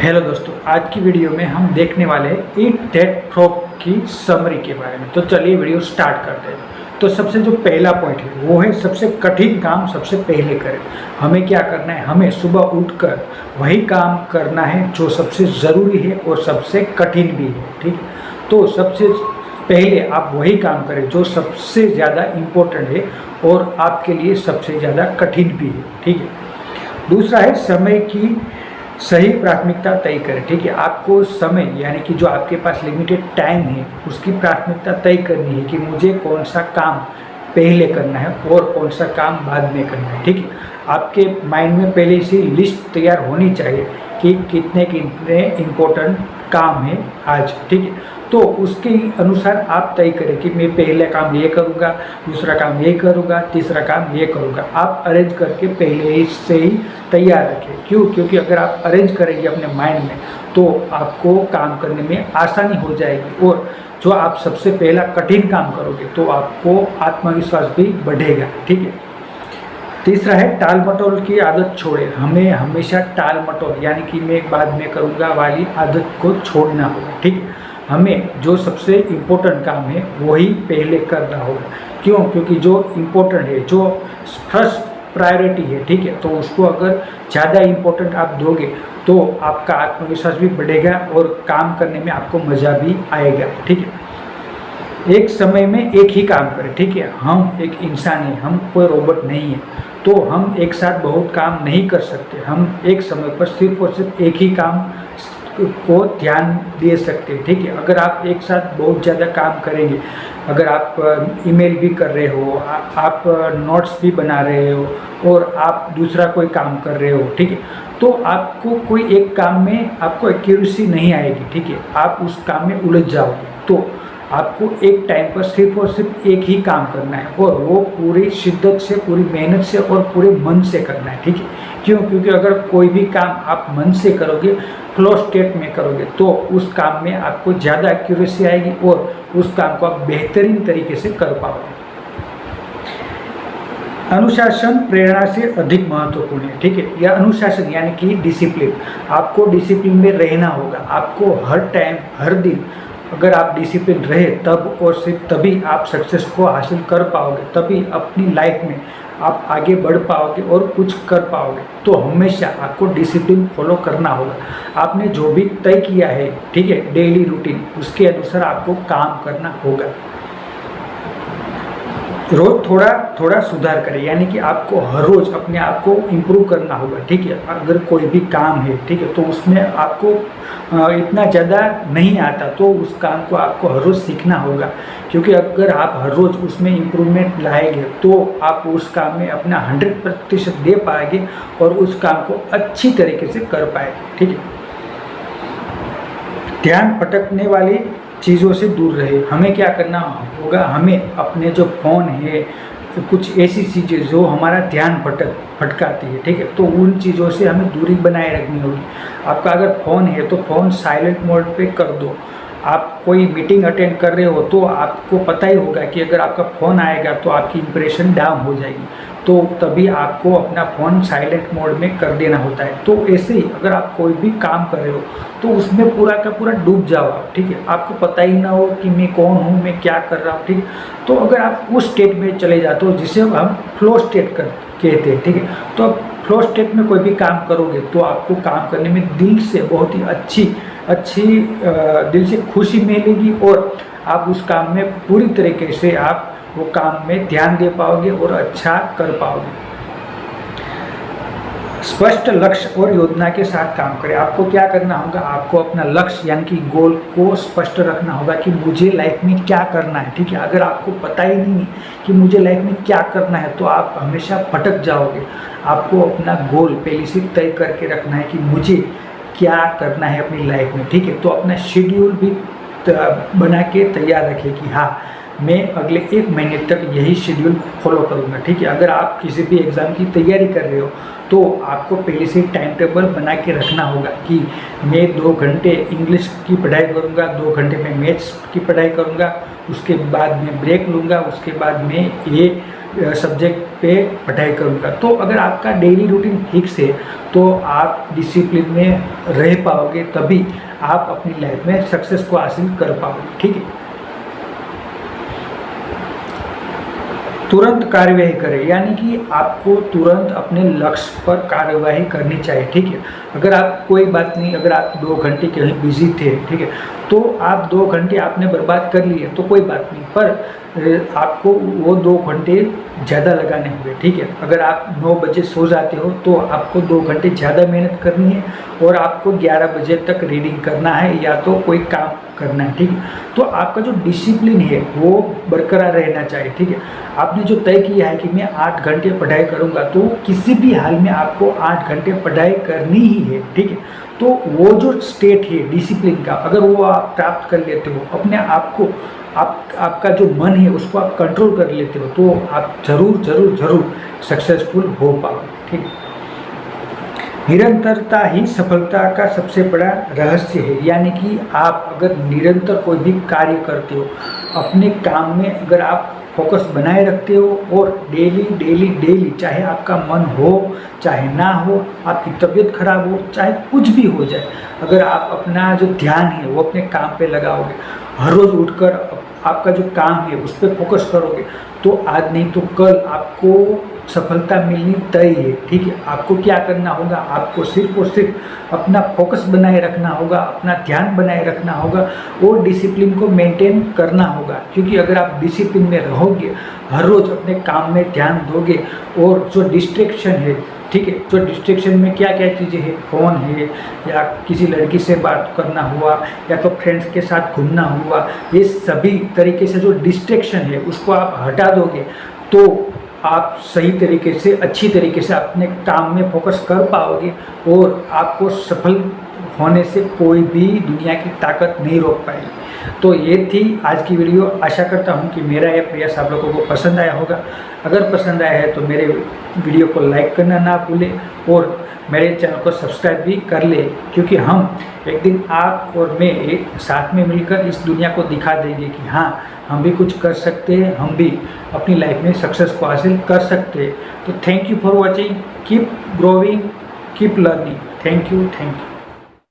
Hello दोस्तों, आज की वीडियो में हम देखने वाले हैं ईट दैट फ्रॉग की समरी के बारे में। तो चलिए वीडियो स्टार्ट करते हैं। तो सबसे जो पहला पॉइंट है वो है सबसे कठिन काम सबसे पहले करें। हमें क्या करना है, हमें सुबह उठकर वही काम करना है जो सबसे ज़रूरी है और सबसे कठिन भी है। ठीक है, तो सबसे पहले आप वही काम करें जो सबसे ज़्यादा इम्पोर्टेंट है और आपके लिए सबसे ज़्यादा कठिन भी है। ठीक है, दूसरा है समय की सही प्राथमिकता तय करें। ठीक है, आपको समय यानी कि जो आपके पास लिमिटेड टाइम है उसकी प्राथमिकता तय करनी है कि मुझे कौन सा काम पहले करना है और कौन सा काम बाद में करना है। ठीक है, आपके माइंड में पहले से लिस्ट तैयार होनी चाहिए कि कितने कितने इम्पोर्टेंट काम है आज। ठीक है, तो उसके अनुसार आप तय करें कि मैं पहले काम ये करूँगा, दूसरा काम ये करूँगा, तीसरा काम ये करूँगा। आप अरेंज करके पहले ही से ही तैयार रखें। क्यों? क्योंकि अगर आप अरेंज करेंगे अपने माइंड में तो आपको काम करने में आसानी हो जाएगी और जो आप सबसे पहला कठिन काम करोगे तो आपको आत्मविश्वास भी बढ़ेगा। ठीक है, तीसरा है टाल मटोल की आदत छोड़े। हमें हमेशा टाल मटोल यानी कि मैं बाद में करूँगा वाली आदत को छोड़ना होगा। ठीक है, हमें जो सबसे इम्पोर्टेंट काम है वही पहले करना होगा। क्यों? क्योंकि जो इम्पोर्टेंट है, जो फर्स्ट प्रायोरिटी है, ठीक है, तो उसको अगर ज़्यादा इम्पोर्टेंट आप दोगे तो आपका आत्मविश्वास भी बढ़ेगा और काम करने में आपको मज़ा भी आएगा। ठीक है, एक समय में एक ही काम करें। ठीक है, हम एक इंसान हैं, हम कोई रोबोट नहीं है, तो हम एक साथ बहुत काम नहीं कर सकते। हम एक समय पर सिर्फ और सिर्फ एक ही काम को ध्यान दे सकते हैं। ठीक है, अगर आप एक साथ बहुत ज़्यादा काम करेंगे, अगर आप ईमेल भी कर रहे हो, आप नोट्स भी बना रहे हो और आप दूसरा कोई काम कर रहे हो, ठीक है, तो आपको कोई एक काम में आपको एक्यूरेसी नहीं आएगी। ठीक है, आप उस काम में उलझ जाओगे। तो आपको एक टाइम पर सिर्फ और सिर्फ एक ही काम करना है और वो पूरी शिद्दत से, पूरी मेहनत से और पूरे मन से करना है। ठीक है, क्यों? क्योंकि अगर कोई भी काम आप मन से करोगे, फ्लो स्टेट में करोगे, तो उस काम में आपको ज़्यादा एक्यूरेसी आएगी और उस काम को आप बेहतरीन तरीके से कर पाओगे। अनुशासन प्रेरणा से अधिक महत्वपूर्ण है। ठीक है, यह अनुशासन यानी कि डिसिप्लिन, आपको डिसिप्लिन में रहना होगा। आपको हर टाइम, हर दिन अगर आप डिसिप्लिन रहे तब और सिर्फ तभी आप सक्सेस को हासिल कर पाओगे, तभी अपनी लाइफ में आप आगे बढ़ पाओगे और कुछ कर पाओगे। तो हमेशा आपको डिसिप्लिन फॉलो करना होगा। आपने जो भी तय किया है, ठीक है, डेली रूटीन, उसके अनुसार आपको काम करना होगा। रोज थोड़ा थोड़ा सुधार करें, यानी कि आपको हर रोज़ अपने आप को इम्प्रूव करना होगा। ठीक है, अगर कोई भी काम है, ठीक है, तो उसमें आपको इतना ज़्यादा नहीं आता तो उस काम को आपको हर रोज़ सीखना होगा। क्योंकि अगर आप हर रोज़ उसमें इम्प्रूवमेंट लाएंगे तो आप उस काम में अपना 100% दे पाएंगे और उस काम को अच्छी तरीके से कर पाएंगे। ठीक है, ध्यान भटकने वाली चीज़ों से दूर रहे। हमें क्या करना होगा, हमें अपने जो फ़ोन है, कुछ ऐसी चीज़ें जो हमारा ध्यान भटकाती है, ठीक है, तो उन चीज़ों से हमें दूरी बनाए रखनी होगी। आपका अगर फ़ोन है तो फ़ोन साइलेंट मोड पे कर दो। आप कोई मीटिंग अटेंड कर रहे हो तो आपको पता ही होगा कि अगर आपका फ़ोन आएगा तो आपकी इंप्रेशन डाउन हो जाएगी, तो तभी आपको अपना फ़ोन साइलेंट मोड में कर देना होता है। तो ऐसे ही अगर आप कोई भी काम कर रहे हो तो उसमें पूरा का पूरा डूब जाओ आप। ठीक है, आपको पता ही ना हो कि मैं कौन हूँ, मैं क्या कर रहा हूँ। ठीक है, तो अगर आप उस स्टेट में चले जाते हो जिसे हम फ्लो स्टेट कहते हैं, ठीक है, तो आप फ्लो स्टेट में कोई भी काम करोगे तो आपको काम करने में दिल से बहुत ही अच्छी दिल से खुशी मिलेगी और आप उस काम में पूरी तरीके से आप वो काम में ध्यान दे पाओगे और अच्छा कर पाओगे। स्पष्ट लक्ष्य और योजना के साथ काम करें। आपको क्या करना होगा, आपको अपना लक्ष्य यानी कि गोल को स्पष्ट रखना होगा कि मुझे लाइफ में क्या करना है। ठीक है, अगर आपको पता ही नहीं कि मुझे लाइफ में क्या करना है तो आप हमेशा भटक जाओगे। आपको अपना गोल पहले से तय करके रखना है कि मुझे क्या करना है अपनी लाइफ में। ठीक है, तो अपना शेड्यूल भी बना के तैयार रखें कि हाँ, मैं अगले 1 महीने तक यही शेड्यूल फॉलो करूँगा। ठीक है, अगर आप किसी भी एग्ज़ाम की तैयारी कर रहे हो तो आपको पहले से टाइम टेबल बना के रखना होगा कि मैं 2 घंटे इंग्लिश की पढ़ाई करूँगा, 2 घंटे में मैथ्स की पढ़ाई करूँगा, उसके बाद मैं ब्रेक लूँगा, उसके बाद मैं ये सब्जेक्ट पे पढ़ाई करूँगा। तो अगर आपका डेली रूटीन फिक्स है तो आप डिसिप्लिन में रह पाओगे, तभी आप अपनी लाइफ में सक्सेस को हासिल कर पाओगे। ठीक है, तुरंत कार्यवाही करें, यानी कि आपको तुरंत अपने लक्ष्य पर कार्यवाही करनी चाहिए। ठीक है, अगर आप कोई बात नहीं, अगर आप 2 घंटे कहीं बिजी थे, ठीक है, तो आप 2 घंटे आपने बर्बाद कर लिए तो कोई बात नहीं, पर आपको वो 2 घंटे ज़्यादा लगाने होंगे। ठीक है, अगर आप 9 बजे सो जाते हो तो आपको 2 घंटे ज़्यादा मेहनत करनी है और आपको 11 बजे तक रीडिंग करना है या तो कोई काम करना है। ठीक है, तो आपका जो डिसिप्लिन है वो बरकरार रहना चाहिए। ठीक है, आपने जो तय किया है कि मैं 8 घंटे पढ़ाई करूंगा, तो किसी भी हाल में आपको 8 घंटे पढ़ाई करनी ही है। ठीक है, तो वो जो स्टेट है डिसिप्लिन का, अगर वो आप प्राप्त कर लेते हो, अपने आप को आपका जो मन है उसको आप कंट्रोल कर लेते हो, तो आप जरूर जरूर जरूर सक्सेसफुल हो पाओगे। ठीक है, निरंतरता ही सफलता का सबसे बड़ा रहस्य है, यानी कि आप अगर निरंतर कोई भी कार्य करते हो, अपने काम में अगर आप फोकस बनाए रखते हो और डेली डेली डेली, चाहे आपका मन हो चाहे ना हो, आपकी तबीयत खराब हो चाहे कुछ भी हो जाए, अगर आप अपना जो ध्यान है वो अपने काम पे लगाओगे, हर रोज़ उठकर आपका जो काम है उस पर फोकस करोगे, तो आज नहीं तो कल आपको सफलता मिलनी तय है। ठीक है, आपको क्या करना होगा, आपको सिर्फ और सिर्फ अपना फोकस बनाए रखना होगा, अपना ध्यान बनाए रखना होगा और डिसिप्लिन को मेंटेन करना होगा। क्योंकि अगर आप डिसिप्लिन में रहोगे, हर रोज़ अपने काम में ध्यान दोगे, और जो डिस्ट्रैक्शन है, ठीक है, जो डिस्ट्रैक्शन में क्या क्या चीज़ें हैं, फ़ोन है या किसी लड़की से बात करना हुआ या तो फ्रेंड्स के साथ घूमना हुआ, ये सभी तरीके से जो डिस्ट्रैक्शन है उसको आप हटा दोगे, तो आप सही तरीके से, अच्छी तरीके से अपने काम में फोकस कर पाओगे और आपको सफल होने से कोई भी दुनिया की ताकत नहीं रोक पाएगी। तो ये थी आज की वीडियो। आशा करता हूँ कि मेरा ये प्रयास आप लोगों को पसंद आया होगा। अगर पसंद आया है तो मेरे वीडियो को लाइक करना ना भूलें और मेरे चैनल को सब्सक्राइब भी कर ले, क्योंकि हम एक दिन आप और मैं एक साथ में मिलकर इस दुनिया को दिखा देंगे कि हाँ, हम भी कुछ कर सकते हैं, हम भी अपनी लाइफ में सक्सेस को हासिल कर सकते हैं। तो thank you for watching, keep growing, keep learning. Thank you.